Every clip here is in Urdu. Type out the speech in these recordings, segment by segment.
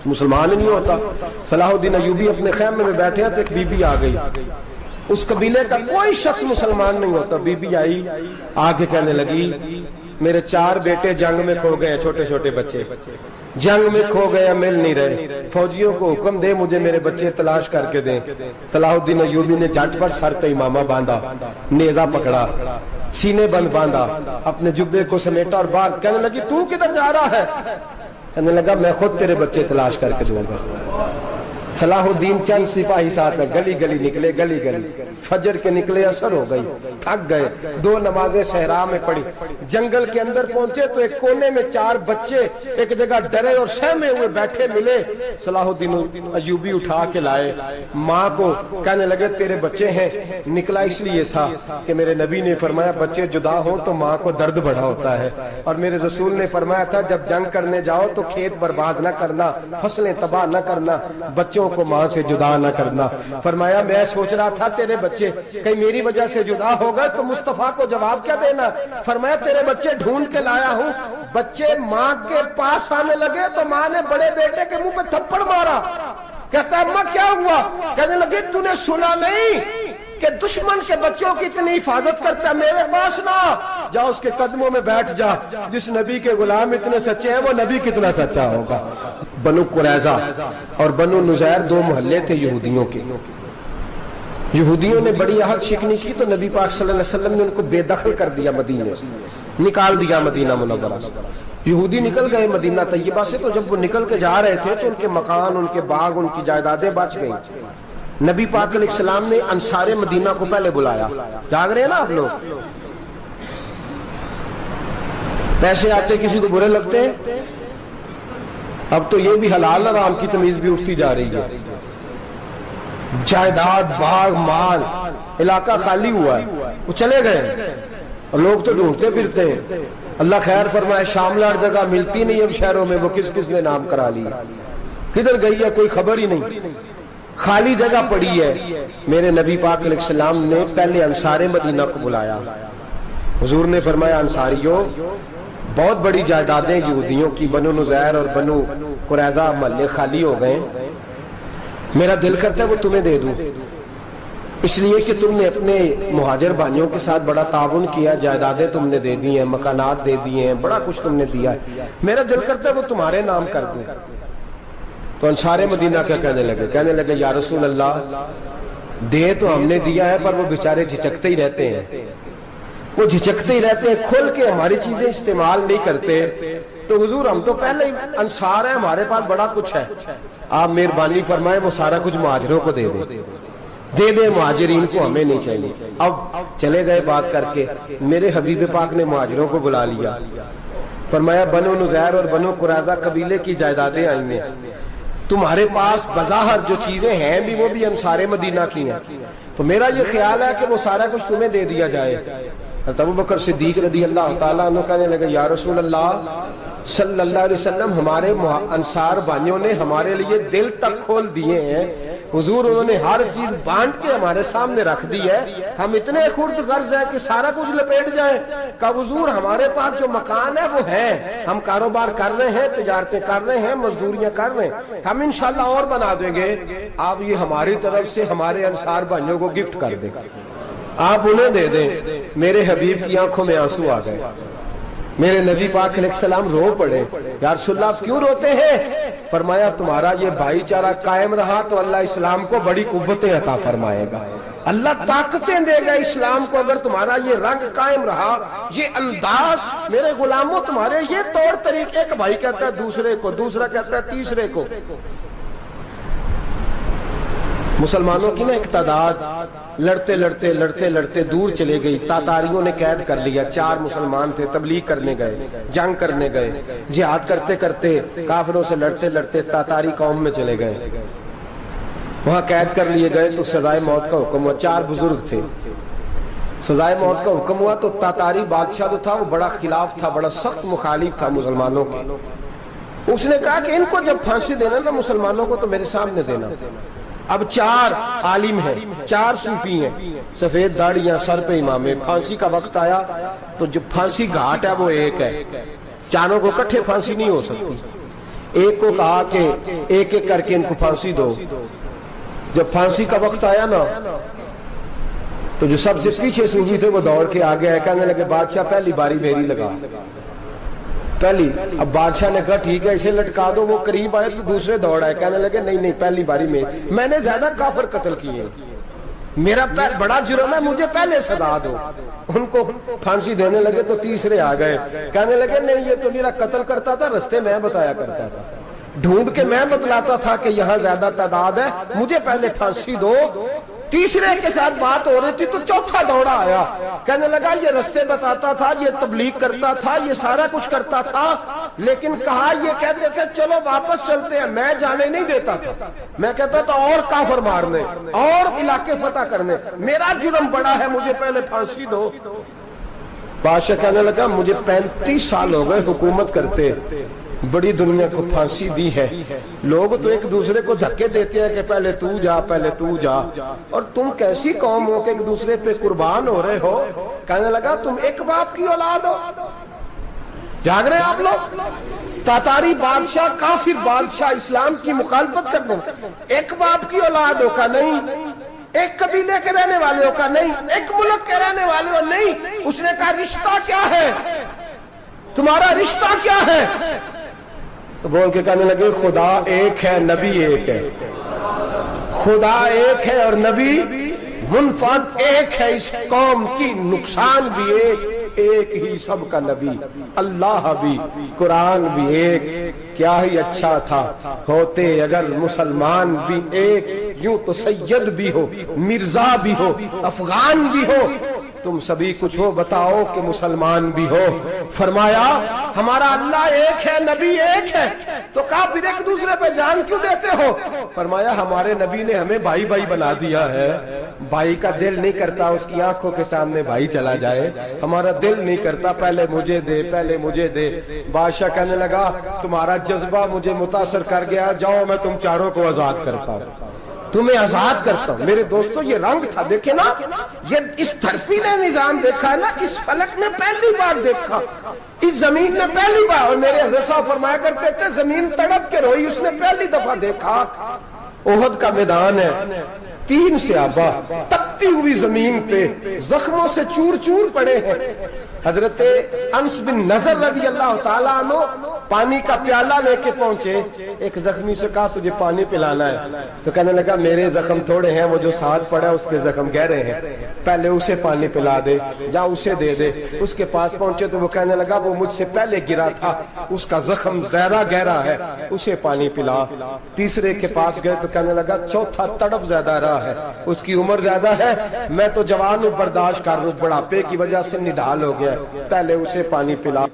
مسلمان ہی نہیں ہوتا. صلاح الدین ایوبی اپنے خیمے میں بیٹھے ہیں تو ایک بی بی آ گئی, اس قبیلے کا کوئی شخص مسلمان نہیں ہوتا. بی بی آئی, آگے کہنے لگی میرے 4 بیٹے جنگ میں کھو گئے ہیں, چھوٹے چھوٹے بچے جنگ میں کھو گئے, مل نہیں رہے, فوجیوں کو حکم دے مجھے میرے بچے تلاش کر کے دیں. صلاح الدین ایوبی نے جھٹ پٹ سر پہ امامہ باندھا, نیزہ پکڑا, سینے بند باندھا, اپنے جبے کو سمیٹا اور باہر. کہنے لگی تو کدھر جا رہا ہے؟ کہنے لگا میں خود تیرے بچے تلاش کر کے دوں گا. صلاح الدین چند سپاہی ساتھ گلی گلی نکلے, گلی گلی فجر کے نکلے, اثر ہو گئی, تھک گئے, 2 نمازیں صحرا میں پڑھی. جنگل کے اندر پہنچے تو ایک کونے میں 4 بچے ایک جگہ ڈرے اور سہمے ہوئے بیٹھے ملے. صلاح الدین ایوبی اٹھا کے لائے, ماں کو کہنے لگے تیرے بچے ہیں. نکلا اس لیے تھا کہ میرے نبی نے فرمایا بچے جدا ہوں تو ماں کو درد بڑا ہوتا ہے, اور میرے رسول نے فرمایا تھا جب جنگ کرنے جاؤ تو کھیت برباد نہ کرنا, فصلیں تباہ نہ کرنا, بچوں کو ماں سے جدا نہ کرنا. فرمایا میں سوچ رہا تھا تیرے بچے کہیں میری وجہ سے جدا ہو گئے تو مصطفیٰ کو جواب کیا دینا. فرمایا تیرے بچے ڈھونڈ کے لایا ہوں. بچے ماں کے پاس آنے لگے تو ماں نے بڑے بیٹے کے منہ پہ تھپڑ مارا. کہتا ہے اماں کیا ہوا؟ کہنے لگے تو نے سنا نہیں کہ دشمن کے بچوں کی اتنی حفاظت کرتا ہے, میرے پاس نہ جا, اس کے قدموں میں بیٹھ جا. جس نبی کے غلام اتنے سچے ہیں وہ نبی کتنا سچا ہوگا. بنو قریظہ اور بنو نذیر 2 محلے تھے یہودیوں کے. یہودیوں نے بڑی عہد شکنی کی تو نبی پاک صلی اللہ علیہ وسلم نے ان کو بے دخل کر دیا, مدینے سے نکال دیا, مدینہ منورہ سے. یہودی نکل گئے مدینہ طیبہ سے, تو جب وہ نکل کے جا رہے تھے تو ان کے مکان, ان کے باغ, ان کی جائیدادیں بچ گئیں. نبی پاک علیہ السلام نے انصار مدینہ کو پہلے بلایا. جاگ رہے ہیں نا آپ لوگ؟ پیسے آتے کسی کو برے لگتے ہیں, اب تو یہ بھی حلال حرام کی تمیز بھی اٹھتی جا رہی ہے. جائیداد, باغ, مال, علاقہ خالی ہوا ہے, وہ چلے گئے اور لوگ تو ڈھونڈتے پھرتے ہیں. اللہ خیر فرمائے, شاملار جگہ ملتی نہیں اب شہروں میں, وہ کس کس نے نام کرا لی, کدھر گئی ہے کوئی خبر ہی نہیں, خالی جگہ پڑی ہے. میرے نبی پاک علیہ السلام نے پہلے انصار مدینہ کو بلایا. حضور نے فرمایا انصاریوں بہت بڑی جائیدادیں یہودیوں کی, بنو نذیر اور بنو قریظہ محلے خالی ہو گئے, میرا دل کرتا ہے وہ تمہیں دے دوں, اس لیے کہ تم نے اپنے مہاجر بھائیوں کے ساتھ بڑا تعاون کیا, جائیدادیں تم نے دے دی ہیں, مکانات دے دیے ہیں, بڑا کچھ تم نے دیا ہے, میرا دل کرتا ہے وہ تمہارے نام کر دوں. تو انصار مدینہ کیا کہنے لگے؟ کہنے لگے یا رسول اللہ دے تو ہم نے دیا ہے پر وہ بیچارے جھچکتے ہی رہتے ہیں, وہ جھچکتے ہی رہتے ہیں, کھول کے ہماری چیزیں استعمال نہیں کرتے. تو حضور ہم تو پہلے ہی انصار ہیں, ہمارے پاس بڑا کچھ ہے, آپ مہربانی فرمائیں وہ سارا کچھ مہاجروں کو دے دے, مہاجرین کو ہمیں نہیں چاہیے. اب چلے گئے بات کر کے, میرے حبیب پاک نے مہاجروں کو بلا لیا. فرمایا بنو نذیر اور بنو قریظہ قبیلے کی جائیدادیں آئی ہیں, تمہارے پاس بظاہر جو چیزیں ہیں بھی وہ بھی انصار مدینہ کی ہیں, تو میرا یہ خیال ہے کہ وہ سارا کچھ تمہیں دے دیا جائے. حضرت ابوبکر صدیق رضی اللہ تعالیٰ عنہ کہنے لگے یا رسول اللہ صلی اللہ علیہ وسلم ہمارے انصار بھائیوں نے ہمارے لیے دل تک کھول دیے ہیں, حضور انہوں نے ہر چیز بانٹ کے ہمارے سامنے رکھ دی ہے, ہم اتنے خرد غرض ہیں کہ سارا کچھ لپیٹ جائیں. کہ حضور ہمارے پاس جو مکان ہے وہ ہے, ہم کاروبار کر رہے ہیں, تجارتیں کر رہے ہیں, مزدوریاں کر رہے ہیں, ہم انشاءاللہ اور بنا دیں گے, آپ یہ ہماری طرف سے ہمارے انصار بھائیوں کو گفٹ کر دیں, آپ انہیں دے دیں. میرے حبیب کی آنکھوں میں آنسو آ گئے, میرے نبی پاک علیہ السلام رو پڑے. یا رسول اللہ آپ کیوں روتے ہیں؟ فرمایا تمہارا یہ بھائی چارہ قائم رہا تو اللہ اسلام کو بڑی قوتیں عطا فرمائے گا, اللہ طاقتیں دے گا اسلام کو. اگر تمہارا یہ رنگ قائم رہا, یہ انداز, میرے غلاموں تمہارے یہ طور طریقے, ایک بھائی کہتا ہے دوسرے کو, دوسرا کہتا ہے تیسرے کو. مسلمانوں کی نا ایک تعداد لڑتے لڑتے لڑتے لڑتے دور چلے گئی. تاتاریوں نے قید کر لیا, 4 مسلمان تھے, تبلیغ کرنے گئے, جنگ کرنے گئے, جہاد کرتے کرتے کافروں سے لڑتے لڑتے تاتاری قوم میں چلے گئے, وہاں قید کر لیے گئے. تو سزائے موت کا حکم ہوا, 4 بزرگ تھے, سزائے موت کا حکم ہوا. تو تاتاری بادشاہ جو تھا وہ بڑا خلاف تھا, بڑا سخت مخالف تھا مسلمانوں کے. اس نے کہا کہ ان کو جب پھانسی دینا نا مسلمانوں کو تو میرے سامنے دینا. اب 4 عالم ہیں, 4 صوفی ہیں, سفید داڑیاں, سر پہ امامے. پھانسی کا وقت آیا تو جو پھانسی گھاٹ ہے وہ ایک ہے, چاروں کو کٹھے پھانسی نہیں ہو سکتی. ایک کو کہا کہ ایک ایک کر کے ان کو پھانسی دو. جب پھانسی کا وقت آیا نا تو جو سب سے پیچھے صوفی تھے وہ دوڑ کے آگے آئے, کہنے لگے بادشاہ پہلی باری میری لگا پہلی. اب بادشاہ نے کہا ٹھیک ہے اسے لٹکا دو. وہ قریب آئے تو دوسرے دوڑ آئے, کہنے لگے نہیں نہیں پہلی باری میں نے زیادہ کافر قتل کیے, میرا بڑا جرم ہے, مجھے پہلے سزا دو. ان کو پھانسی دینے لگے تو تیسرے آ گئے, کہنے لگے نہیں یہ تو میرا قتل کرتا تھا, رستے میں بتایا کرتا تھا, ڈھونڈ کے میں بتلاتا تھا کہ یہاں زیادہ تعداد ہے, مجھے پہلے پھانسی دو. تیسرے کے ساتھ بات ہو رہی تھی تو چوتھا دوڑا آیا, کہنے لگا یہ رستے بتاتا تھا, یہ تبلیغ کرتا تھا, یہ سارا کچھ کرتا تھا, لیکن کہا یہ کہتے تھے چلو واپس چلتے ہیں, میں جانے نہیں دیتا تھا, میں کہتا تھا اور کافر مارنے اور علاقے فتح کرنے, میرا جرم بڑا ہے, مجھے پہلے پھانسی دو. بادشاہ کہنے لگا مجھے 35 سال ہو گئے حکومت کرتے, بڑی دنیا کو پھانسی دی ہے, لوگ تو ایک دوسرے کو دھکے دیتے ہیں کہ پہلے تو جا پہلے تو جا, اور تم کیسی قوم ہو کہ ایک دوسرے پہ قربان ہو رہے ہو. کہنے لگا تم ایک باپ کی اولاد ہو, جاگ رہے آپ لوگ. تاتاری بادشاہ کافر بادشاہ اسلام کی مخالفت کر دیں, ایک باپ کی اولاد ہو کا نہیں, ایک قبیلے کے رہنے والے ہو کا نہیں, ایک ملک کے رہنے والے ہو نہیں. اس نے کہا رشتہ کیا ہے تمہارا, رشتہ کیا ہے؟ تو بول کے کہنے لگے خدا ایک ہے نبی ایک ہے, خدا ایک ہے اور نبی منفرد ایک ہے, اس قوم کی نقصان بھی ایک ہی سب کا نبی, اللہ بھی قرآن بھی ایک. کیا ہی اچھا تھا ہوتے اگر مسلمان بھی ایک, یوں تو سید بھی ہو مرزا بھی ہو افغان بھی ہو, تم سبھی کچھ ہو بتاؤ کہ مسلمان بھی ہو. فرمایا ہمارا اللہ ایک ہے نبی ایک ہے, تو کہا پھر ایک دوسرے پہ جان کیوں دیتے ہو؟ فرمایا ہمارے نبی نے ہمیں بھائی بھائی بنا دیا ہے, بھائی کا دل نہیں کرتا اس کی آنکھوں کے سامنے بھائی چلا جائے, ہمارا دل نہیں کرتا پہلے مجھے دے پہلے مجھے دے. بادشاہ کہنے لگا تمہارا جذبہ مجھے متاثر کر گیا, جاؤ میں تم چاروں کو آزاد کرتا ہوں, تمہیں آزاد کرتا ہوں. میرے دوستو یہ رنگ تھا, دیکھیں نا, یہ اس دھرتی نے نظام دیکھا ہے نا, اس فلک نے پہلی بار دیکھا, اس زمین نے پہلی بار, اور میرے حضرت صاحب فرمایا کرتے تھے زمین تڑپ کے روئی, اس نے پہلی دفعہ دیکھا. احد کا میدان ہے, 3 صحابہ تپتی ہوئی زمین پہ زخموں سے چور چور پڑے ہیں. حضرت انس بن نضر رضی اللہ تعالیٰ عنہ پانی کا پیالہ لے کے پہنچے, ایک زخمی سے کہا تجھے پانی پلانا ہے, تو کہنے لگا میرے زخم تھوڑے ہیں, وہ جو ساتھ پڑا اس کے زخم گہرے ہیں, پہلے اسے پانی پلا دے, جا اسے دے دے. اس کے پاس پہنچے تو وہ کہنے لگا وہ مجھ سے پہلے گرا تھا, اس کا زخم زیادہ گہرا ہے, اسے پانی پلا. تیسرے کے پاس گئے تو کہنے لگا چوتھا تڑپ زیادہ رہا ہے, اس کی عمر زیادہ ہے, میں تو جوان ہوں برداشت کر رہا ہوں, بڑھاپے کی وجہ سے نڈھال ہو گیا, پہلے اسے پانی پلا.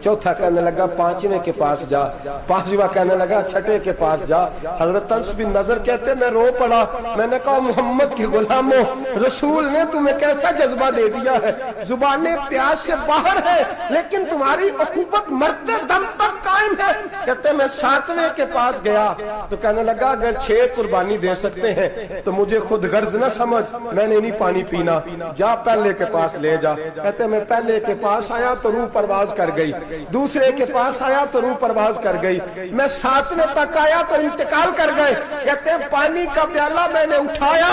چوتھا کہنے لگا 5ویں کے پاس جا, 5واں کہنے لگا 6ٹھے کے پاس جا. حضرت انس بن نضر کہتے میں رو پڑا, میں نے کہا محمد کے غلاموں, رسول نے تمہیں کیسا جذبہ دے دیا ہے, زبانیں پیاس سے باہر ہے لیکن تمہاری اخوت مرتے دم تک قائم ہے. کہتے میں 7ویں کے پاس گیا تو کہنے لگا اگر 6 قربانی دے سکتے ہیں تو مجھے خود غرض نہ سمجھ, میں نے نہیں پانی پینا, جا پہلے کے پاس لے جا. کہتے میں پہلے کے پاس آیا تو روح پرواز کر گئی, دوسرے کے پاس آیا تو روح پرواز کر گئی, میں 7ویں تک آیا تو انتقال کر گئے. کہتے ہیں پانی کا پیالہ میں نے اٹھایا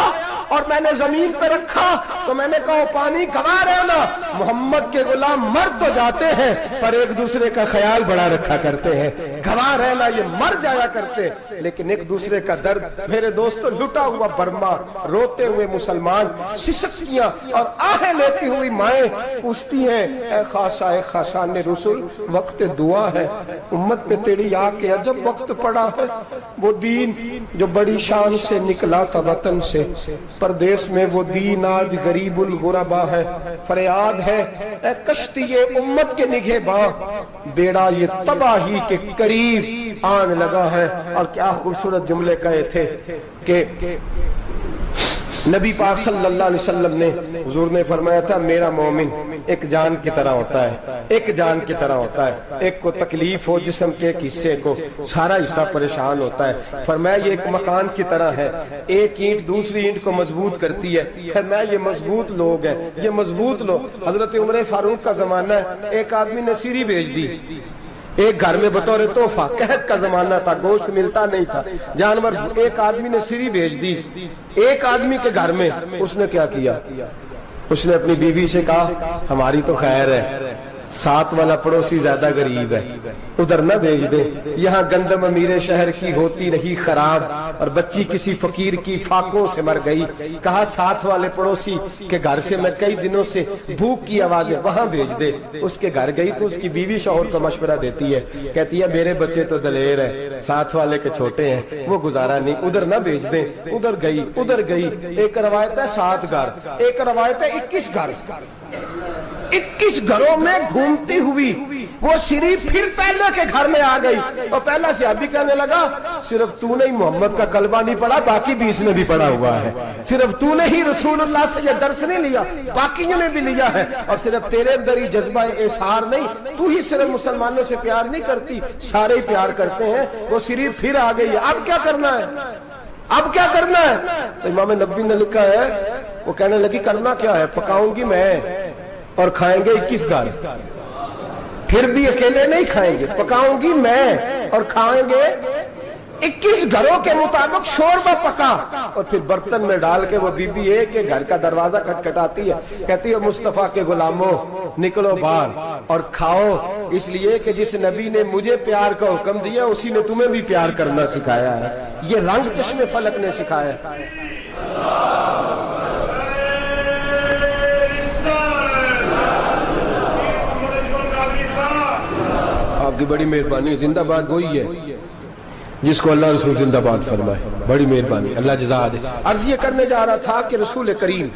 اور میں نے زمین پہ رکھا تو میں نے کہا پانی گوا رہنا, محمد کے غلام مر تو جاتے ہیں پر ایک دوسرے کا خیال بڑا رکھا کرتے ہیں, گوا رہنا یہ مر جایا کرتے لیکن ایک دوسرے کا درد. میرے دوستو لٹا ہوا برما, روتے ہوئے مسلمان, سسکیاں اور آہیں لیتی ہوئی مائیں پوچھتی ہیں اے خاصا اے خاصان رسول وقت دعا ہے, امت پہ تیری آ کے عجب وقت پڑا ہے. وہ دین جو بڑی شان سے نکلا تھا وطن سے, پردیس میں وہ دین آج غریب الغربا ہے. فریاد ہے اے کشتی امت کے نگہ باں, بیڑا یہ تباہی کے قریب آن لگا ہے. اور کیا خوبصورت جملے کہے تھے کہ نبی پاک صلی اللہ علیہ وسلم نے, حضور نے فرمایا تھا میرا مومن ایک جان کی طرح ہوتا ہے, ایک جان کی طرح ہوتا ہے, ایک کو تکلیف ہو جسم کے ایک حصے کو, سارا حصہ پریشان ہوتا ہے. فرمایا یہ ایک مکان کی طرح ہے, ایک اینٹ دوسری اینٹ کو مضبوط کرتی ہے. فرمایا یہ مضبوط لوگ ہیں, یہ مضبوط لوگ. حضرت عمر فاروق کا زمانہ ہے, ایک آدمی نے سیری بھیج دی, ایک گھر میں بطور تحفہ، قحط کا زمانہ تھا، گوشت ملتا نہیں تھا، جانور، ایک آدمی نے سری بھیج دی ایک آدمی کے گھر میں۔ اس نے کیا کیا؟ اس نے اپنی بیوی سے کہا ہماری تو خیر ہے، ساتھ والا پڑوسی زیادہ غریب ہے، ادھر نہ بھیج دے، یہاں گندم امیر شہر کی ہوتی رہی خراب اور بچی کسی فقیر کی فاقوں سے مر گئی، کہا ساتھ والے پڑوسی کے گھر سے میں کئی دنوں سے بھوک کی آوازیں، وہاں بھیج دے۔ اس کے گھر گئی تو اس کی بیوی شوہر کو مشورہ دیتی ہے، کہتی ہے میرے بچے تو دلیر ہے، ساتھ والے کے چھوٹے ہیں، وہ گزارا نہیں، ادھر نہ بھیج دیں۔ ادھر گئی، ایک روایت ہے 7 گھر، ایک روایت ہے 21 گھر، 21 گھروں میں گھومتی ہوئی وہ سری پھر پہلے کے گھر میں آ گئی، اور پہلا صحابی کہنے لگا صرف تو نے ہی محمد کا کلمہ نہیں پڑھا، باقی 20 نے بھی پڑھا ہوا ہے، صرف تو نے ہی رسول اللہ سے یہ درس نہیں لیا، باقیوں نے بھی لیا ہے، اور صرف تیرے اندر ہی جذبہ اظہار نہیں، تو ہی صرف مسلمانوں سے پیار نہیں کرتی، سارے ہی پیار کرتے ہیں۔ وہ سری پھر آ گئی ہے، اب کیا کرنا ہے؟ اب کیا کرنا ہے؟ تو امام نبوی نے لکھا ہے، وہ کہنے لگی کرنا کیا ہے، پکاؤں گی میں اور کھائیں گے 21 گھر، پھر بھی اکیلے نہیں کھائیں گے، پکاؤں گی میں اور کھائیں گے 21 گھروں کے مطابق شوربہ پکا، اور پھر برتن میں ڈال کے وہ بی بی ایک کے گھر کا دروازہ کھٹکھٹاتی ہے، کہتی ہے مصطفیٰ کے غلاموں نکلو باہر اور کھاؤ، اس لیے کہ جس نبی نے مجھے پیار کا حکم دیا اسی نے تمہیں بھی پیار کرنا سکھایا ہے، یہ رنگ چشم فلک نے سکھایا ہے۔ آپ کی بڑی مہربانی، زندہ باد وہی ہے جس کو اللہ رسول زندہ باد فرمائے، بڑی مہربانی، اللہ جزا دے۔ عرض یہ کرنے جا رہا تھا کہ رسول کریم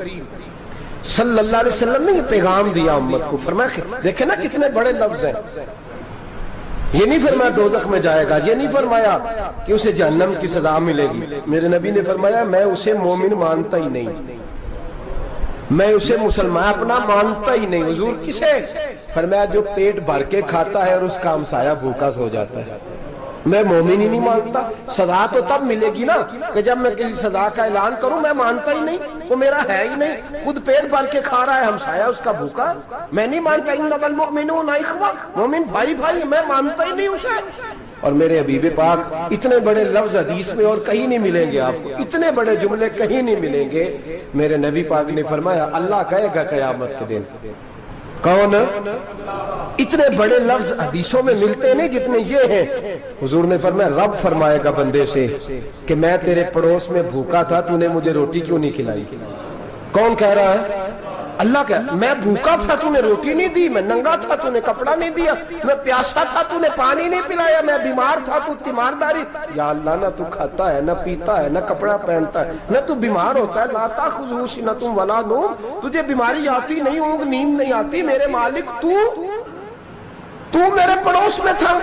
صلی اللہ علیہ وسلم نے یہ پیغام دیا امت کو، فرمایا دیکھیں نا کتنے بڑے لفظ ہیں، یہ نہیں فرمایا دوزخ میں جائے گا، یہ نہیں فرمایا کہ اسے جہنم کی سزا ملے گی، میرے نبی نے فرمایا میں اسے مومن مانتا ہی نہیں، میں اسے مسلمان اپنا مانتا ہی نہیں۔ حضور کسے؟ فرمایا جو پیٹ بھر کے کھاتا ہے اور اس کا ہمسایہ بھوکا سو جاتا ہے، میں مومن ہی نہیں مانتا۔ سزا تو تب ملے گی نا کہ جب میں کسی سزا کا اعلان کروں، میں مانتا ہی نہیں، وہ میرا ہے ہی نہیں، خود پیٹ بھر کے کھا رہا ہے، ہمسایہ اس کا بھوکا، میں نہیں مانتا۔ انما المؤمنون اخوہ، مومن بھائی بھائی، میں مانتا ہی نہیں اسے۔ اور میرے حبیب پاک اتنے بڑے لفظ حدیث میں اور کہیں نہیں ملیں گے آپ کو، اتنے بڑے جملے کہیں نہیں ملیں گے۔ میرے نبی پاک نے فرمایا اللہ کہے گا قیامت کے دن، کون؟ اتنے بڑے لفظ حدیثوں میں ملتے نہیں جتنے یہ ہیں۔ حضور نے فرمایا رب فرمائے گا بندے سے کہ میں تیرے پڑوس میں بھوکا تھا، تو نے مجھے روٹی کیوں نہیں کھلائی؟ کون کہہ رہا ہے؟ اللہ کہہ، میں بھوکا تھا تو نے روٹی نہیں دی، میں ننگا تھا تو نے کپڑا نہیں دیا، میں پیاسا تھا تو نے پانی نہیں پلایا، میں بیمار تھا تو تیمارداری۔ یا اللہ نہ تو کھاتا ہے، نہ پیتا ہے، نہ کپڑا پہنتا ہے، نہ تو بیمار ہوتا ہے، لا تاخذہ سنۃ ولا نوم، تجھے بیماری آتی نہیں، اونگ نیند نہیں آتی، میرے مالک تو میرے پڑوس میں تھا۔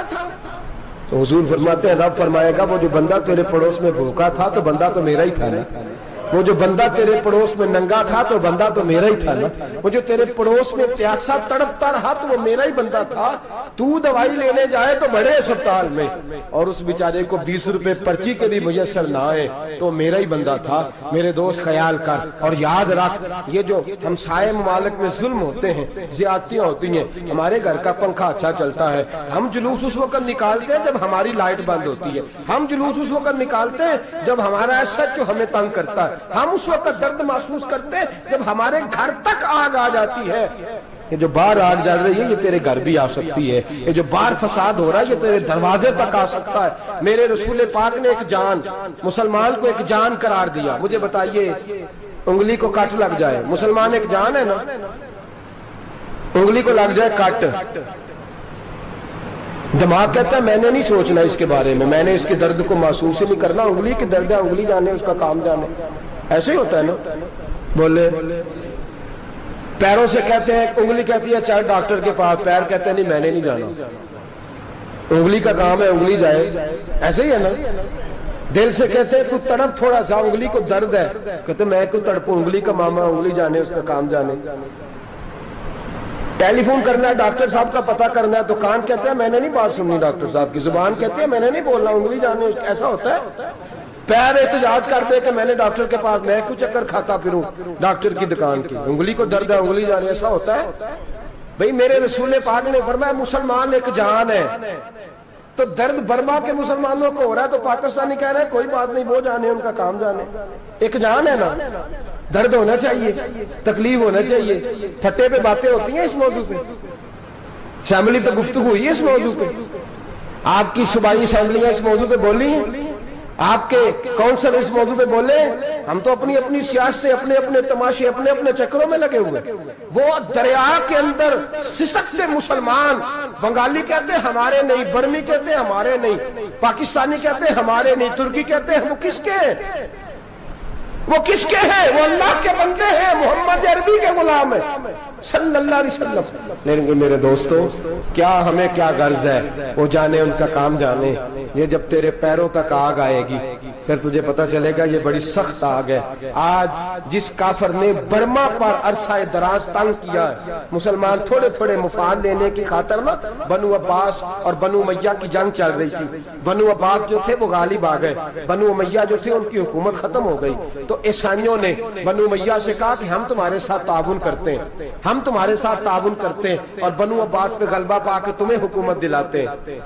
تو حضور فرماتے ہیں رب فرمائے گا وہ جو بندہ تیرے پڑوس میں بھوکا تھا تو بندہ تو میرا ہی تھا نا، وہ جو بندہ تیرے پڑوس میں ننگا تھا تو بندہ تو میرا ہی تھا نا، وہ جو تیرے پڑوس میں پیاسا تڑپتا رہا تو وہ میرا ہی بندہ تھا، تو دوائی لینے جائے تو بڑے اسپتال میں اور اس بیچارے کو 20 روپے پرچی کے بھی میسر نہ آئے تو میرا ہی بندہ تھا۔ میرے دوست خیال کر اور یاد رکھ، یہ جو ہمسائے ممالک میں ظلم ہوتے ہیں، زیادتیاں ہوتی ہیں، ہمارے گھر کا پنکھا اچھا چلتا ہے، ہم جلوس اس وقت نکالتے ہیں جب ہماری لائٹ بند ہوتی ہے، ہم جلوس اس وقت نکالتے ہیں جب ہمارا ایسا جو ہمیں تنگ کرتا ہے، ہم اس وقت درد محسوس کرتے ہیں جب ہمارے گھر تک آگ آ جاتی ہے۔ یہ جو باہر آگ جل رہی ہے یہ تیرے گھر بھی آ سکتی ہے، یہ جو باہر فساد ہو رہا ہے یہ تیرے دروازے تک آ سکتا ہے۔ میرے رسول پاک نے ایک جان، مسلمان کو ایک جان قرار دیا۔ مجھے بتائیے انگلی کو کٹ لگ جائے، مسلمان ایک جان ہے نا، انگلی کو لگ جائے کٹ، دماغ کہتا ہے میں نے نہیں سوچنا اس کے بارے میں نے اس کے درد کو محسوس ہی نہیں کرنا، انگلی کی درد ہے، انگلی جانے اس کا کام جانے، ایسے ہی ہوتا ہے نا۔ بولے پیروں سے کہتے ہیں، انگلی کہتی ہے چل ڈاکٹر کے پاس، پیر کہتے ہیں نہیں میں نے نہیں جانا، انگلی کا کام ہے انگلی جائے، ایسے ہی ہے نا۔ دل سے کہتے ہیں تو تڑپ تھوڑا سا، انگلی کو درد ہے، کہتے میں کو تڑپوں، انگلی کا ماما، انگلی جانے اس کا کام جانے۔ ٹیلی فون کرنا ہے ڈاکٹر صاحب کا پتہ کرنا ہے تو کان کہتے ہیں میں نے نہیں بات سننی ڈاکٹر صاحب کی، زبان کہتے ہیں میں نے نہیں بولنا، انگلی جانے، ایسا ہوتا ہے۔ پیر احتجاج کرتے کہ میں نے ڈاکٹر کے پاس، میں کیوں چکر کھاتا پھروں ڈاکٹر کی دکان کی، انگلی کو درد ہے انگلی جانے، ایسا ہوتا ہے۔ بھئی میرے رسول پاک نے فرمایا مسلمان ایک جان ہے، تو درد برما کے مسلمانوں کو ہو رہا ہے تو پاکستانی کہہ رہے ہیں کوئی بات نہیں، وہ جانے ان کا کام جانے، ایک جان ہے نا، درد ہونا چاہیے، تکلیف ہونا چاہیے، پھٹے پہ باتیں ہوتی ہیں اس موضوع پہ، اسمبلی پہ گفتگو ہوئی ہے اس موضوع پہ، آپ کی صوبائی اسمبلیاں اس موضوع پہ بولی ہیں، آپ کے کونسل اس موضوع پہ بولے، ہم تو اپنی اپنی سیاستیں، اپنے اپنے تماشے، اپنے اپنے چکروں میں لگے ہوئے، وہ دریا کے اندر سسکتے مسلمان، بنگالی کہتے ہیں ہمارے نہیں، برمی کہتے ہیں ہمارے نہیں، پاکستانی کہتے ہیں ہمارے نہیں، ترکی کہتے ہیں وہ کس کے ہیں؟ وہ کس کے ہیں؟ وہ اللہ کے بندے ہیں، محمد عربی کے غلام ہیں صلی اللہ علیہ وسلم۔ لیکن میرے دوستو کیا ہمیں کیا غرض ہے، وہ جانے ان کا کام جانے، یہ جب تیرے پیروں تک آگ آئے گی پھر تجھے پتہ چلے گا یہ بڑی سخت آگ ہے۔ آج جس کافر نے برما پر عرصہ دراز تنگ کیا ہے، مسلمان تھوڑے تھوڑے مفاد لینے کی خاطر نا، بنو عباس اور بنو امیہ کی جنگ چل رہی تھی، بنو عباس جو تھے وہ غالب آ گئے، بنو امیہ جو تھے ان کی حکومت ختم ہو گئی، تو عیسائیوں نے بنو امیہ سے کہا کہ ہم تمہارے ساتھ تعاون کرتے ہیں، ہم تمہارے ساتھ تعاون کرتے ہیں اور بنو عباس پہ غلبہ پا کے تمہیں حکومت دلاتے ہیں۔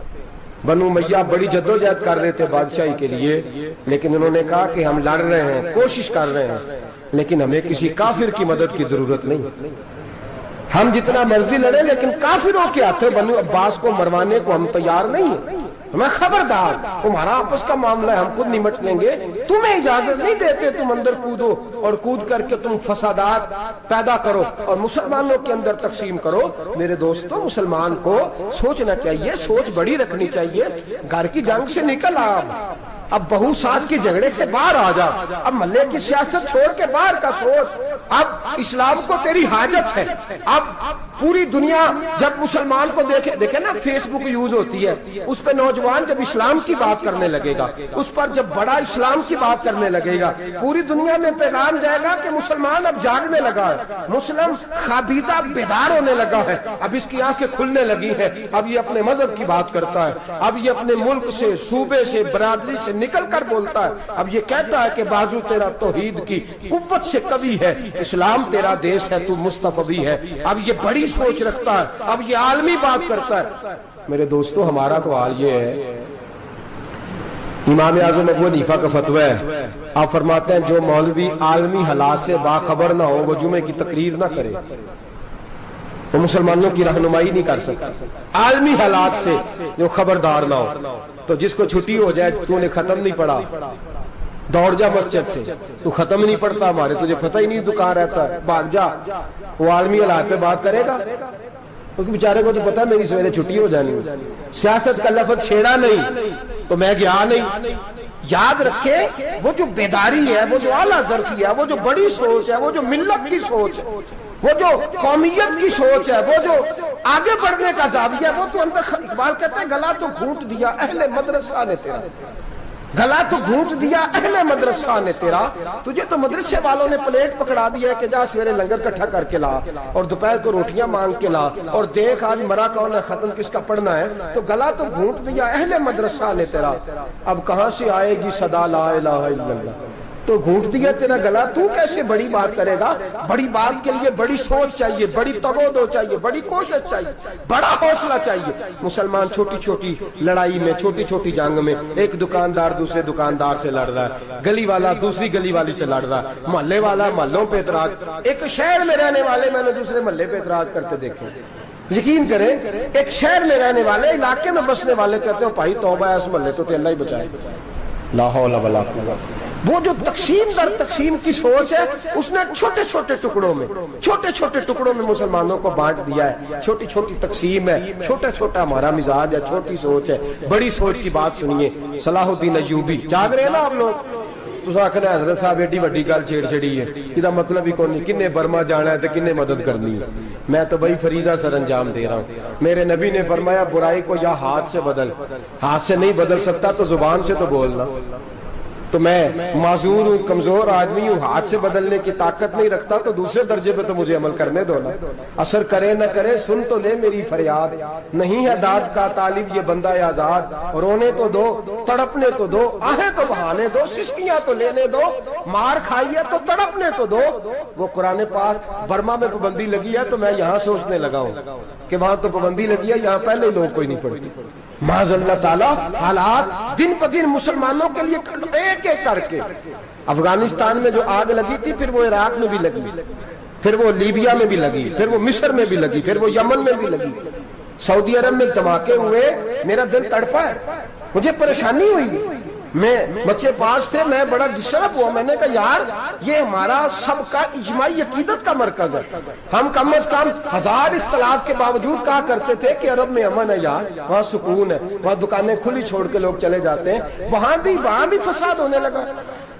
بنو امیہ بڑی جدوجہد کر رہے تھے بادشاہی کے لیے، لیکن انہوں نے کہا کہ ہم لڑ رہے ہیں، کوشش کر رہے ہیں، لیکن ہمیں کسی کافر کی مدد کی ضرورت نہیں، ہم جتنا مرضی لڑیں لیکن کافروں کے ہاتھوں بنو عباس کو مروانے کو ہم تیار نہیں ہیں، میں خبردار، تمہارا آپس کا معاملہ ہے، ہم خود نمٹ لیں گے، تمہیں اجازت نہیں دیتے تم اندر کودو اور کود کر کے تم فسادات پیدا کرو اور مسلمانوں کے اندر تقسیم کرو۔ میرے دوستو مسلمان کو سوچنا چاہیے، سوچ بڑی رکھنی چاہیے، گھر کی جنگ سے نکل آ، اب بہو ساس کے جھگڑے سے باہر آ جا، اب ملے کی سیاست چھوڑ کے باہر کا سوچ، اب اسلام کو تیری حاجت ہے۔ اب پوری دنیا جب مسلمان کو دیکھے نا، فیس بک یوز ہوتی ہے، اس پہ نوجوان جب اسلام کی بات کرنے لگے گا، اس پر جب بڑا اسلام کی بات کرنے لگے گا، پوری دنیا میں پیغام جائے گا کہ مسلمان اب جاگنے لگا ہے، مسلم خوابیدہ بیدار ہونے لگا ہے، اب اس کی آنکھیں کھلنے لگی ہیں، اب یہ اپنے مذہب کی بات کرتا ہے، اب یہ اپنے ملک سے، صوبے سے، برادری سے نکل کر بولتا ہے، اب یہ کہتا ہے کہ بازو تیرا توحید کی قوت سے قوی ہے، اسلام تیرا دیس ہے، تو مصطفی ہے، اب یہ بڑی سوچ رکھتا ہے، اب یہ عالمی بات کرتا ہے۔ میرے دوستو ہمارا تو حال یہ ہے، امام اعظم ابو حنیفہ کا فتویٰ ہے، آپ فرماتے ہیں جو مولوی عالمی حالات سے باخبر نہ ہو وہ جمعے کی تقریر نہ کرے، وہ مسلمانوں کی رہنمائی نہیں کر سکتا، عالمی حالات سے جو خبردار نہ ہو۔ تو جس کو چھٹی ہو جائے، تو نے ختم نہیں پڑھا، دوڑ جا مسجد سے، تو ختم نہیں پڑھتا، ہمارے تجھے پتہ ہی نہیں دکان رہتا ہے، بھاگ جا، وہ عالمی حالات پہ بات کرے گا، کیونکہ بیچارے کو تو پتہ ہے میری سویرے چھٹی ہو جانی، سیاست کا لفظ چھیڑا نہیں تو میں گیا نہیں۔ یاد رکھے وہ جو بیداری ہے، وہ جو اعلیٰ ظرفی ہے، وہ جو بڑی سوچ ہے، وہ جو ملت کی سوچ ہے، وہ جو قومیت کی سوچ ہے، وہ جو آگے بڑھنے کا زاویہ ہے، وہ تو اندر، اقبال کہتے ہیں گلا تو گھونٹ دیا اہل مدرسہ نے تیرا، گلا تو گھونٹ دیا اہل مدرسہ نے تیرا، تجھے تو مدرسے والوں نے پلیٹ پکڑا دیا ہے کہ جا سویرے لنگر کٹھا کر کے لا اور دوپہر کو روٹیاں مانگ کے لا اور دیکھ آج مرا کون ہے، ختم کس کا پڑھنا ہے، تو گلا تو گھونٹ دیا اہل مدرسہ نے تیرا، اب کہاں سے آئے گی صدا لا الہ الا اللہ، تو گھونٹ دیا تیرا گلا، تو کیسے بڑی بات کرے گا؟ بڑی بات کے لیے بڑی سوچ چاہیے، بڑی تگودو چاہیے، بڑی کوشش چاہیے، بڑا حوصلہ چاہیے۔ مسلمان چھوٹی چھوٹی لڑائی میں، چھوٹی چھوٹی جنگ میں، ایک دکاندار دوسرے دکاندار سے لڑ رہا ہے، گلی والا دوسری گلی والی سے لڑ رہا ہے، محلے والا محلوں پہ اعتراض، ایک شہر میں رہنے والے میں نے دوسرے محلے پہ اعتراض کرتے دیکھے، یقین کریں ایک شہر میں رہنے والے، علاقے میں بسنے والے کہتے ہیں بھائی توبہ ہے اس محلے تو اللہ ہی بچائے، لا حول ولا قوت۔ وہ جو تقسیم در تقسیم کی سوچ ہے، اس نے چھوٹے چھوٹے ٹکڑوں میں مسلمانوں کو بانٹ دیا ہے، چھوٹی چھوٹی تقسیم ہے، چھوٹا چھوٹا ہمارا مزاج ہے، چھوٹی سوچ ہے، بڑی سوچ کی بات سنیے۔ صلاح الدین ایوبی، جاگ رہے ہیں نا آپ لوگ؟ تو آخر حضرت صاحب ایڈی وڈی گل چھیڑ چھڑی ہے، یہ مطلب ہی کون نہیں، کنے برما جانا ہے تو کنے مدد کرنی ہے، میں تو بھائی فریضہ سر انجام دے رہا ہوں۔ میرے نبی نے فرمایا برائی کو یا ہاتھ سے بدل، ہاتھ سے نہیں بدل سکتا تو زبان سے تو بولنا، تو میں معذور ہوں، کمزور آدمی ہوں، ہاتھ سے بدلنے کی طاقت نہیں رکھتا، تو دوسرے درجے پہ تو مجھے عمل کرنے دو نا۔ اثر کرے نہ کرے سن تو لے میری فریاد، نہیں ہے داد کا طالب یہ بندہ آزاد، رونے تو دو، تڑپنے تو دو، آہیں تو بہانے دو، سسکیاں تو لینے دو، مار کھائی ہے تو تڑپنے تو دو۔ وہ قرآن پاک برما میں پابندی لگی ہے تو میں یہاں سوچنے لگا ہوں کہ وہاں تو پابندی لگی ہے، یہاں پہلے لوگ کوئی نہیں پڑھتی۔ معاذ اللہ تعالیٰ حالات دن پہ دن مسلمانوں کے لیے ایک ایک کر کے، افغانستان میں جو آگ لگی تھی پھر وہ عراق میں بھی لگی، پھر وہ لیبیا میں بھی لگی، پھر وہ مصر میں بھی لگی، پھر وہ یمن میں بھی لگی، سعودی عرب میں دھماکے ہوئے، میرا دل تڑپا ہے، مجھے پریشانی ہوئی، میں بچے پاس تھے، میں بڑا ڈسٹرب ہوا، میں نے کہا یار یہ ہمارا سب کا اجماعی عقیدت کا مرکز ہے، ہم کم از کم ہزار اختلاف کے باوجود کہا کرتے تھے کہ عرب میں امن ہے یار، وہاں سکون ہے، وہاں دکانیں کھلی چھوڑ کے لوگ چلے جاتے ہیں، وہاں بھی فساد ہونے لگا،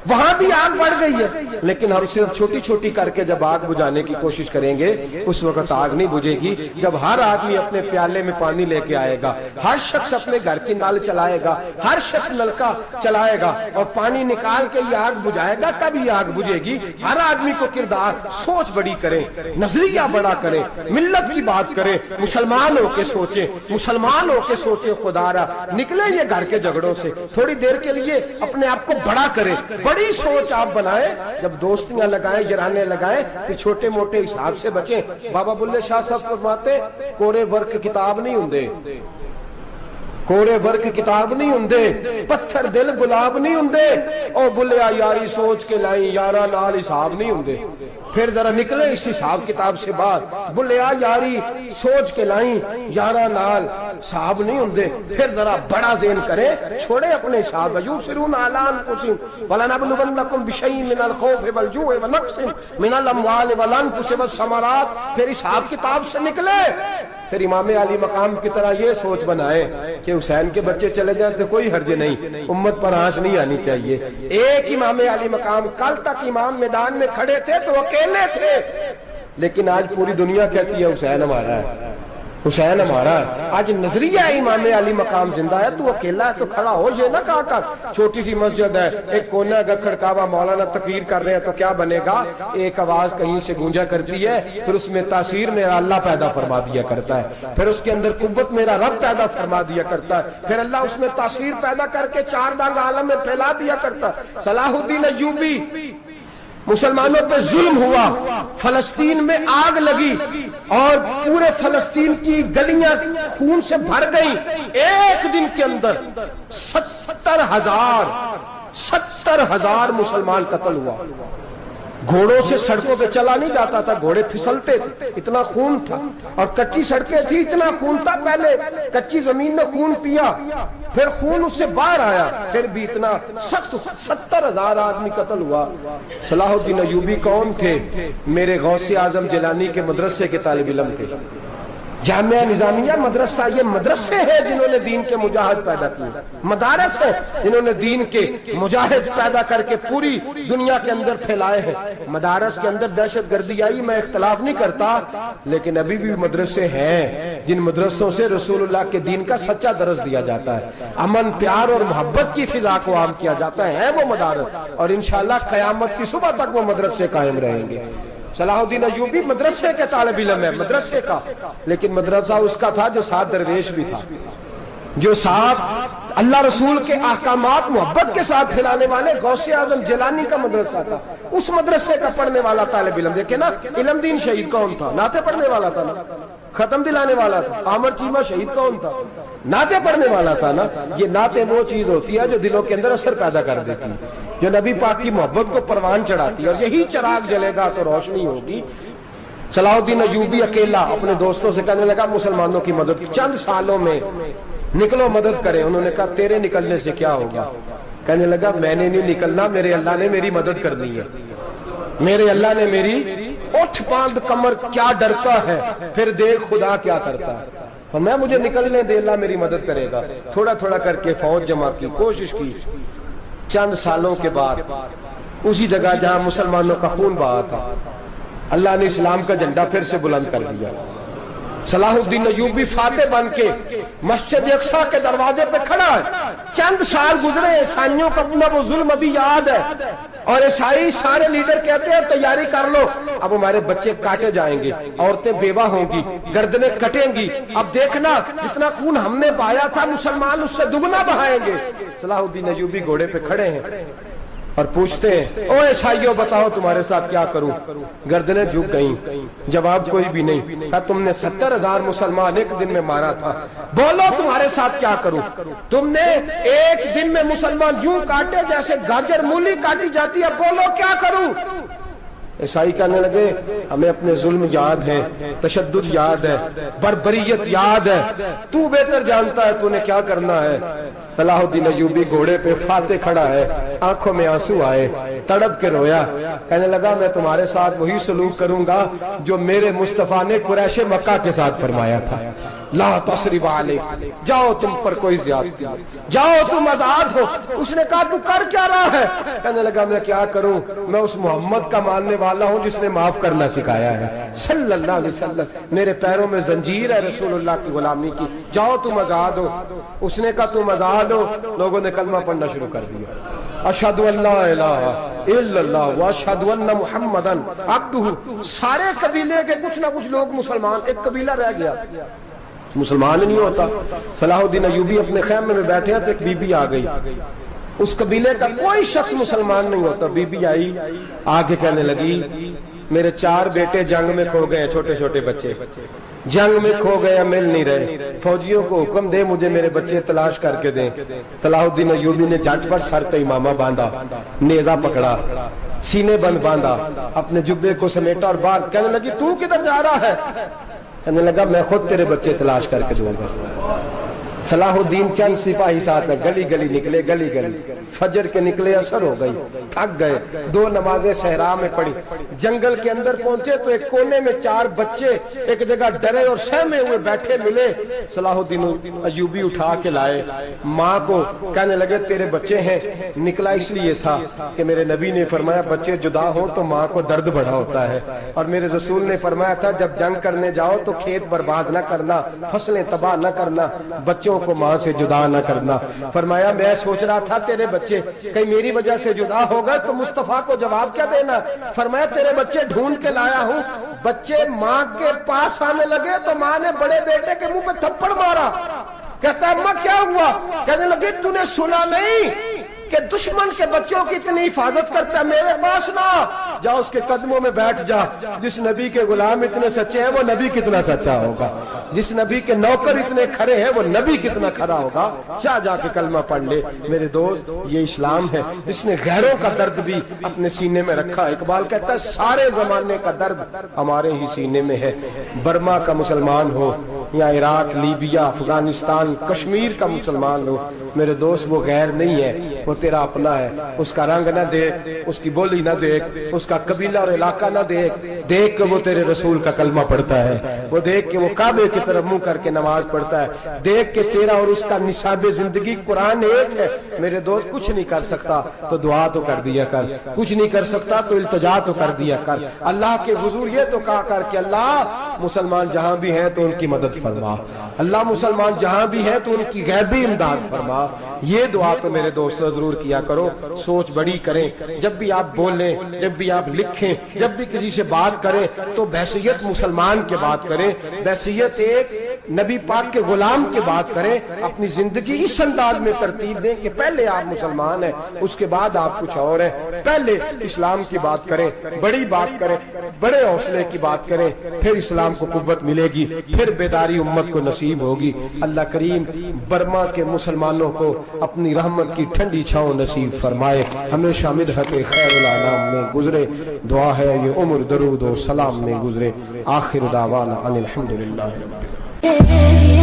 وہاں بھی آگ بڑھ گئی ہے، لیکن ہم صرف چھوٹی چھوٹی کر کے جب آگ بجھانے کی کوشش کریں گے اس وقت آگ نہیں بجھے گی، جب ہر آدمی اپنے پیالے میں پانی لے کے آئے گا، ہر شخص اپنے گھر کی نل چلائے گا، ہر شخص نلکا چلائے گا اور پانی نکال کے یہ آگ بجھائے گا، تب یہ آگ بجھے گی۔ ہر آدمی کو کردار سوچ بڑی کریں، نظریہ بڑا کریں، ملت کی بات کریں، مسلمان ہو کے سوچیں، مسلمان ہو کے سوچیں، خدا را نکلیں یہ گھر کے جھگڑوں سے، تھوڑی دیر کے لیے اپنے آپ کو بڑا کریں، بڑی سوچ آپ بنائیں، جب دوستیاں لگائیں، یرانے لگائیں، پھر چھوٹے موٹے حساب سے بچیں۔ بابا بلے شاہ صاحب فرماتے کورے ورک کتاب نہیں ہوندے، کورے ورک کتاب نہیں ہوندے، پتھر دل گلاب نہیں ہوندے، او بلیا یاری سوچ کے لائیں، یارا نال حساب نہیں ہوندے۔ پھر ذرا نکلے اس حساب کتاب سے باہر، بلیا یاری سوچ کے لائیں، یارا نال حساب نہیں ہوندے۔ پھر ذرا بڑا ذہن کریں، چھوڑے اپنے حساب، یبصرون علی انفسہم ولنبلونکم بشیء من الخوف والجوع ونقص من الاموال والانفس والثمرات۔ پھر حساب کتاب سے نکلے، پھر امام علی مقام کی طرح یہ سوچ بنائے کہ حسین کے بچے چلے جائیں تو کوئی حرج نہیں، امت پر آنچ نہیں آنی چاہیے۔ ایک امام علی مقام، کل تک امام میدان میں کھڑے تھے تو اکیلے تھے، لیکن آج پوری دنیا کہتی ہے حسین ہمارا ہے، حسین ہمارا ہے۔ آج نظریہ امام علی مقام زندہ ہے، تو اکیلا ہے تو کھڑا ہو، یہ نہ کہا کر چھوٹی سی مسجد ہے، ایک کونا کا کھڑکاوا، مولانا تقریر کر رہے ہیں تو کیا بنے گا، ایک آواز کہیں سے گونجا کرتی ہے، پھر اس میں تاثیر میرا اللہ پیدا فرما دیا کرتا ہے، پھر اس کے اندر قوت میرا رب پیدا فرما دیا کرتا ہے، پھر اللہ اس میں تاثیر پیدا کر کے چار دانگ عالم میں پھیلا دیا کرتا ہے۔ صلاح الدین ایوبی، مسلمانوں پہ ظلم ہوا، فلسطین میں آگ لگی اور پورے فلسطین کی گلیاں خون سے بھر گئیں، ایک دن کے اندر 70,000 مسلمان قتل ہوا۔ گھوڑوں سے سڑکوں پہ چلا نہیں جاتا تھا، گھوڑے پھسلتے تھے، اتنا خون تھا، اور کچی سڑکیں تھی، اتنا خون تھا، پہلے کچی زمین نے خون پیا، پھر خون اس سے باہر آیا، پھر بھی اتنا سخت 70,000 آدمی قتل ہوا۔ صلاح الدین ایوبی کون تھے؟ میرے غوث اعظم جیلانی کے مدرسے کے طالب علم تھے۔ جامعہ نظامیہ مدرسہ، یہ مدرسے ہیں جنہوں نے دین کے مجاہد پیدا کیے، مدارس ہیں جنہوں نے دین کے مجاہد پیدا کر کے پوری دنیا کے اندر پھیلائے ہیں۔ مدارس کے اندر دہشت گردی آئی، میں اختلاف نہیں کرتا، لیکن ابھی بھی مدرسے ہیں جن مدرسوں سے رسول اللہ کے دین کا سچا درس دیا جاتا ہے، امن، پیار اور محبت کی فضا کو عام کیا جاتا ہے وہ مدارس، اور انشاءاللہ قیامت کی صبح تک وہ مدرسے قائم رہیں گے۔ صلاح الدین ایوبی مدرسے کے طالب علم ہے، مدرسے کا، لیکن مدرسہ اس کا تھا جو ساتھ درویش بھی تھا، جو ساتھ اللہ رسول کے احکامات محبت کے ساتھ پھیلانے والے غوث اعظم جیلانی کا مدرسہ تھا، اس مدرسے کا پڑھنے والا طالب علم۔ دیکھیں نا، علم دین شہید کون تھا؟ نعتیں پڑھنے والا تھا نا، ختم دلانے والا تھا۔ عامر چیمہ شہید کون تھا؟ نعتیں پڑھنے والا تھا نا۔ یہ نعتیں وہ چیز ہوتی ہے جو دلوں کے اندر اثر پیدا کر دیتی ہے، جو نبی پاک کی محبت کو پروان چڑھاتی ہے، اور یہی چراغ جلے گا تو روشنی ہوگی۔ صلاح الدین ایوبی اکیلا اپنے دوستوں سے کہنے لگا مسلمانوں کی مدد، چند سالوں میں نکلو مدد کریں۔ انہوں نے کہا تیرے نکلنے سے کیا ہوگا؟ کہنے لگا میں نے نہیں نکلنا، میرے اللہ نے میری مدد کرنی ہے، میرے اللہ نے میری اٹھ باندھ کمر کیا ڈرتا ہے، پھر دیکھ خدا کیا کرتا ہے، اور میں مجھے نکلنے دے، اللہ میری مدد کرے گا۔ تھوڑا تھوڑا کر کے فوج جمع کی، کوشش کی، چند سالوں کے بعد اسی جگہ جہاں مسلمانوں کا خون بہا تھا، اللہ نے اسلام کا جھنڈا پھر سے بلند کر دیا۔ صلاح الدین ایوبی فاتح بن کے مسجد اقصی کے دروازے پہ کھڑا ہے. چند سال گزرے، عیسائیوں کا اپنا وہ ظلم ابھی یاد ہے، اور عیسائی سارے لیڈر کہتے ہیں تیاری کر لو، اب ہمارے بچے کاٹے جائیں گے، عورتیں بیوہ ہوں گی، گردنیں کٹیں گی، اب دیکھنا جتنا خون ہم نے بہایا تھا مسلمان اس سے دگنا بہائیں گے. صلاح الدین ایوبی گھوڑے پہ کھڑے ہیں اور پوچھتے ہیں او عیسائیوں بتاؤ تمہارے ساتھ کیا کروں. گردنیں جھک گئیں، جواب کوئی بھی نہیں. کہا تم نے 70,000 مسلمان ایک دن میں مارا تھا، بولو تمہارے ساتھ کیا کروں. تم نے ایک دن میں مسلمان یوں کاٹے جیسے گاجر مولی کاٹی جاتی ہے، بولو کیا کروں. عیسائی کہنے لگے ہمیں اپنے ظلم یاد ہے، تشدد یاد ہے، بربریت یاد ہے، تو بہتر جانتا ہے تو نے کیا کرنا ہے. صلاح الدین ایوبی گھوڑے پہ فاتح کھڑا ہے، آنکھوں میں آنسو آئے، تڑپ کے رویا، کہنے لگا میں تمہارے ساتھ وہی سلوک کروں گا جو میرے مصطفیٰ نے قریش مکہ کے ساتھ فرمایا تھا. لا تصریب علیک، جاؤ تم پر کوئی زیادتی، جاؤ تم آزاد ہو. اس نے کہا تو کر کیا رہا ہے؟ کہنے لگا میں کیا کروں، میں اس محمد کا ماننے والا ہوں جس نے معاف کرنا سکھایا ہے صلی اللہ علیہ وسلم. میرے پیروں میں زنجیر ہے رسول اللہ کی غلامی کی، جاؤ تم آزاد ہو. اس نے کہا تم آزاد ہو. لوگوں نے کلمہ پڑھنا شروع کر دیا، اشہد ان لا الہ الا اللہ واشہد ان محمدن عبدہ. سارے قبیلے کے کچھ نہ کچھ لوگ مسلمان، ایک قبیلہ رہ گیا مسلمان نہیں ہوتا. صلاح الدین ایوبی اپنے خیمے میں بیٹھے ہیں تو ایک بی بی آ گئی، اس قبیلے کا کوئی شخص مسلمان نہیں ہوتا. بی بی آئی، آگے کہنے لگی میرے 4 بیٹے جنگ میں کھو گئے، چھوٹے چھوٹے بچے جنگ میں کھو گئے، مل نہیں رہے، فوجیوں کو حکم دے مجھے میرے بچے تلاش کر کے دیں. صلاح الدین ایوبی نے جھٹ پٹ سر پہ امامہ باندھا، نیزہ پکڑا، سینے بند باندھا، اپنے جبے کو سمیٹا اور باہر. کہنے لگی تو کدھر جا رہا ہے؟ کہنے لگا میں خود تیرے بچے تلاش کر کے دوں گا. صلاح الدین چند سپاہی ساتھ گلی گلی نکلے، گلی گلی فجر کے نکلے، اثر ہو گئی، تھک گئے. 2 نمازیں صحرا میں پڑھی، جنگل کے اندر پہنچے تو ایک کونے میں 4 بچے ایک جگہ ڈرے اور سہمے ہوئے بیٹھے ملے. صلاح الدین ایوبی اٹھا کے لائے، ماں کو کہنے لگے تیرے بچے ہیں. نکلا اس لیے تھا کہ میرے نبی نے فرمایا بچے جدا ہوں تو ماں کو درد بڑا ہوتا ہے، اور میرے رسول نے فرمایا تھا جب جنگ کرنے جاؤ تو کھیت برباد نہ کرنا، فصلیں تباہ نہ کرنا، بچوں کو ماں سے جدا نہ کرنا. فرمایا میں سوچ رہا تھا تیرے بچے کہیں میری وجہ سے جدا ہو گئے تو مصطفیٰ کو جواب کیا دینا. فرمایا تیرے بچے ڈھونڈ کے لایا ہوں. بچے ماں کے پاس آنے لگے تو ماں نے بڑے بیٹے کے منہ پہ تھپڑ مارا. کہتا اماں کیا ہوا؟ کہنے لگے تو نے سنا نہیں کہ دشمن کے بچوں کی اتنی حفاظت کرتا ہے، میرے پاس نہ جا، اس کے قدموں میں بیٹھ جا. جس نبی کے غلام اتنے سچے ہیں وہ نبی کتنا سچا ہوگا، جس نبی کے نوکر اتنے کھڑے ہیں وہ نبی کتنا کھڑا ہوگا. جا کے کلمہ پڑھ لے. میرے دوست یہ اسلام ہے جس نے غیروں کا درد بھی اپنے سینے میں رکھا. اقبال کہتا ہے سارے زمانے کا درد ہمارے ہی سینے میں ہے. برما کا مسلمان ہو یا عراق، لیبیا، افغانستان، کشمیر کا مسلمان ہو، میرے دوست وہ غیر نہیں ہے، وہ تیرا اپنا ہے. اس کا رنگ نہ دیکھ، اس کی بولی نہ دیکھ، اس کا قبیلہ اور علاقہ نہ دیکھ. دیکھ کہ وہ تیرے رسول کا کلمہ پڑھتا ہے، وہ دیکھ کہ وہ کعبے کی طرف منہ کر کے نماز پڑھتا ہے. دیکھ کہ تیرا اور اس کا نصاب زندگی قرآن ایک ہے. میرے دوست کچھ نہیں کر سکتا تو دعا تو کر دیا کر، کچھ نہیں کر سکتا تو التجا تو کر دیا کر. اللہ کے حضور یہ تو کہا کر کہ اللہ مسلمان جہاں بھی ہیں تو ان کی مدد فرما، اللہ مسلمان جہاں بھی ہیں تو ان کی غیبی امداد فرما. یہ دعا تو میرے دوست ضرور کیا کرو. سوچ بڑی کریں، جب بھی آپ بولیں، جب بھی آپ لکھیں، جب بھی کسی سے بات کریں تو بحیثیت مسلمان کے بات کریں، بحیثیت ایک نبی پاک کے غلام کے بات کریں. اپنی زندگی اس انداز میں ترتیب دیں کہ پہلے آپ مسلمان ہیں، اس کے بعد آپ کچھ اور ہیں. پہلے اسلام کی بات کریں، بڑی بات کریں، بڑے حوصلے کی بات کریں، پھر اسلام کو قوت ملے گی، پھر بیداری امت کو نصیب ہوگی. اللہ کریم برما کے مسلمانوں کو اپنی رحمت کی ٹھنڈی چھاؤں نصیب فرمائے، ہمیشہ مدحت خیر الانام میں گزرے. دعا ہے یہ عمر درود و سلام میں گزرے. آخر دعوانا ان الحمدللہ رب العالمین.